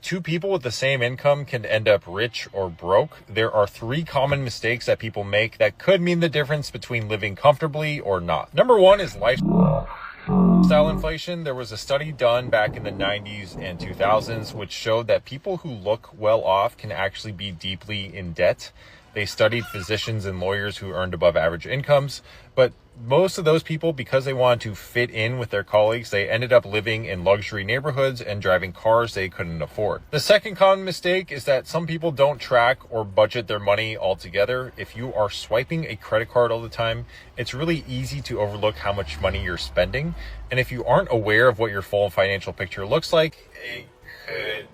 Two people with the same income can end up rich or broke. There are three common mistakes that people make that could mean the difference between living comfortably or not. Number one is lifestyle inflation. There was a study done back in the 90s and 2000s which showed that people who look well off can actually be deeply in debt. They studied physicians and lawyers who earned above average incomes, but most of those people, because they wanted to fit in with their colleagues, they ended up living in luxury neighborhoods and driving cars they couldn't afford. The second common mistake is that some people don't track or budget their money altogether. If you are swiping a credit card all the time, it's really easy to overlook how much money you're spending. And if you aren't aware of what your full financial picture looks like, it could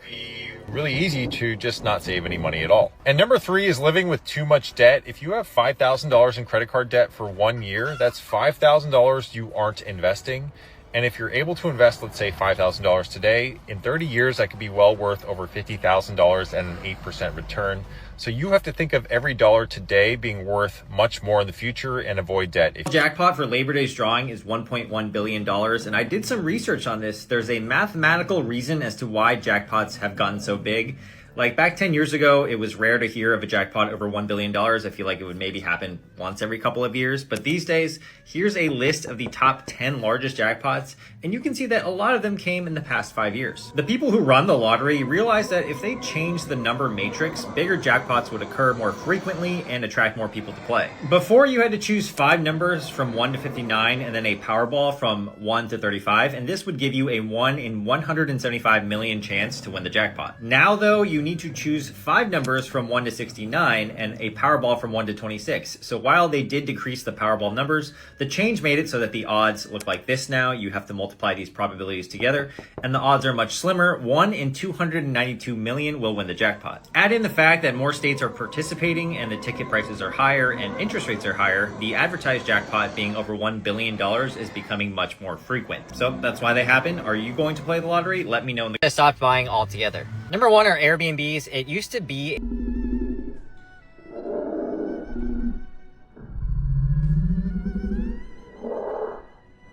be really easy to just not save any money at all. And number three is living with too much debt. If you have $5,000 in credit card debt for 1 year, that's $5,000 you aren't investing. And if you're able to invest, let's say $5,000 today, in 30 years, that could be well worth over $50,000 and an 8% return. So you have to think of every dollar today being worth much more in the future and avoid debt. Jackpot for Labor Day's drawing is $1.1 billion. And I did some research on this. There's a mathematical reason as to why jackpots have gotten so big. Like back 10 years ago, it was rare to hear of a jackpot over $1 billion. I feel like it would maybe happen once every couple of years. But these days, here's a list of the top 10 largest jackpots. And you can see that a lot of them came in the past 5 years. The people who run the lottery realize that if they change the number matrix, bigger jackpots would occur more frequently and attract more people to play. Before, you had to choose 5 numbers from 1 to 59 and then a Powerball from 1 to 35. And this would give you a 1 in 175 million chance to win the jackpot. Now, though, you need to choose 5 numbers from 1 to 69 and a Powerball from 1 to 26. So while they did decrease the Powerball numbers, the change made it so that the odds look like this now. You have to multiply these probabilities together, and the odds are much slimmer. 1 in 292 million will win the jackpot. Add in the fact that more states are participating and the ticket prices are higher and interest rates are higher, the advertised jackpot being over $1 billion is becoming much more frequent. So that's why they happen. Are you going to play the lottery? Let me know in the... I stopped buying altogether. Number one are Airbnbs. It used to be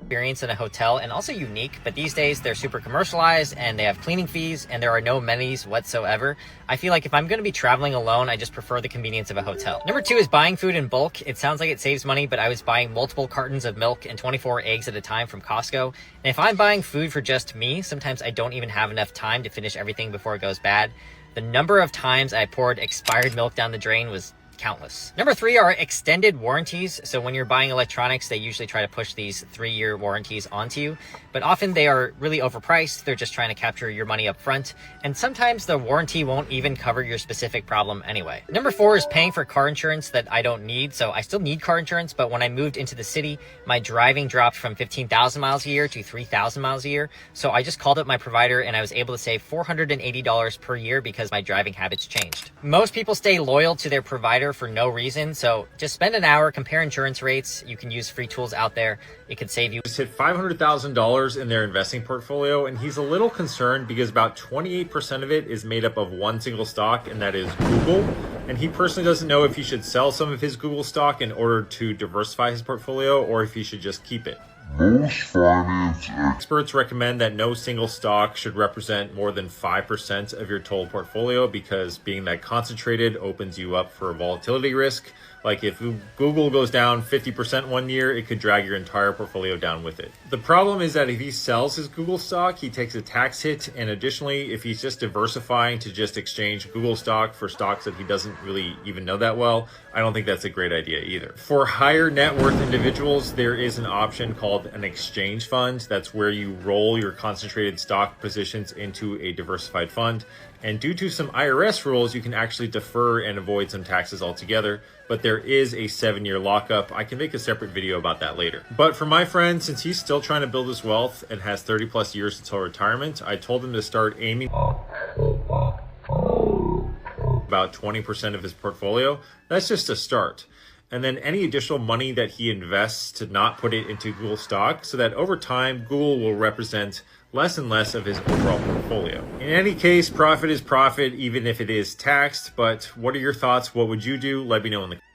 experience in a hotel and also unique, but these days they're super commercialized and they have cleaning fees and there are no amenities whatsoever. I feel like if I'm going to be traveling alone, I just prefer the convenience of a hotel. Number two is buying food in bulk. It sounds like it saves money, but I was buying multiple cartons of milk and 24 eggs at a time from Costco. And if I'm buying food for just me, sometimes I don't even have enough time to finish everything before it goes bad. The number of times I poured expired milk down the drain was countless. Number three are extended warranties. So when you're buying electronics, they usually try to push these 3-year warranties onto you, but often they are really overpriced. They're just trying to capture your money up front. And sometimes the warranty won't even cover your specific problem anyway. Number four is paying for car insurance that I don't need. So I still need car insurance, but when I moved into the city, my driving dropped from 15,000 miles a year to 3,000 miles a year. So I just called up my provider and I was able to save $480 per year because my driving habits changed. Most people stay loyal to their provider for no reason. So just spend an hour, compare insurance rates. You can use free tools out there. It could save you. Just hit $500,000 in their investing portfolio, and he's a little concerned because about 28% of it is made up of one single stock, and that is Google. And he personally doesn't know if he should sell some of his Google stock in order to diversify his portfolio or if he should just keep it. Most finance experts recommend that no single stock should represent more than 5% of your total portfolio because being that concentrated opens you up for volatility risk. Like if Google goes down 50% 1 year, it could drag your entire portfolio down with it. The problem is that if he sells his Google stock, he takes a tax hit. And additionally, if he's just diversifying to just exchange Google stock for stocks that he doesn't really even know that well, I don't think that's a great idea either. For higher net worth individuals, there is an option called an exchange fund. That's where you roll your concentrated stock positions into a diversified fund. And due to some IRS rules, you can actually defer and avoid some taxes altogether. But there is a 7-year lockup. I can make a separate video about that later. But for my friend, since he's still trying to build his wealth and has 30 plus years until retirement, I told him to start aiming about 20% of his portfolio. That's just a start. And then any additional money that he invests to not put it into Google stock so that over time, Google will represent less and less of his overall portfolio. In any case, profit is profit, even if it is taxed. But what are your thoughts? What would you do? Let me know in the